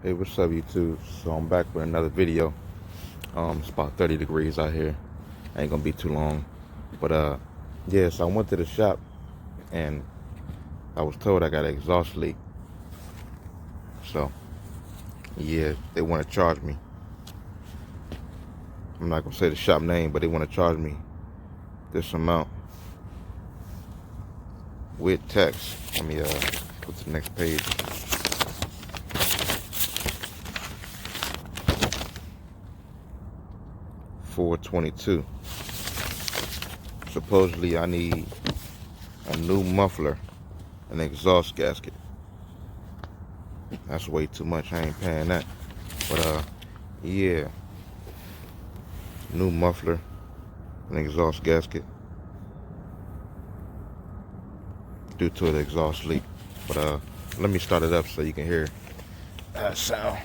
Hey, what's up, YouTube? So I'm back with another video. It's about 30 degrees out here. Ain't gonna be too long, but yeah. So I went to the shop and I was told I got an exhaust leak. So yeah, they want to charge me. I'm not gonna say the shop name, but they want to charge me this amount with tax. Let me go to the next page. $422. Supposedly I need a new muffler, an exhaust gasket. That's way too much. I ain't paying that. But yeah, new muffler, an exhaust gasket due to an exhaust leak. But let me start it up so you can hear that sound.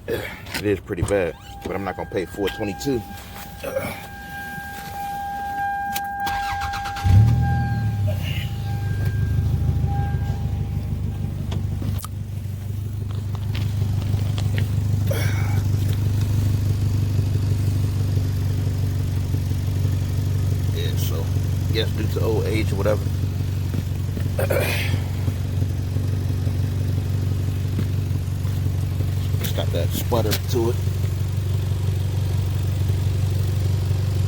It is pretty bad, but I'm not gonna pay $422. Yeah, so I guess due to old age or whatever. It's got that sputter to it.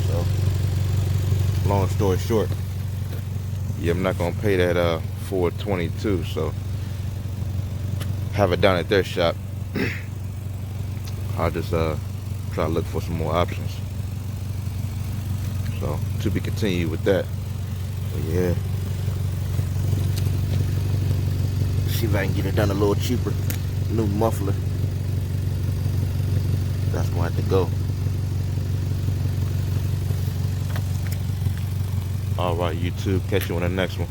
So long story short, yeah, I'm not gonna pay that $422. So have it done at their shop. I'll just try to look for some more options. So to be continued with that. But yeah, see if I can get it done a little cheaper. New muffler. That's gonna have to go. All right, YouTube. Catch you on the next one.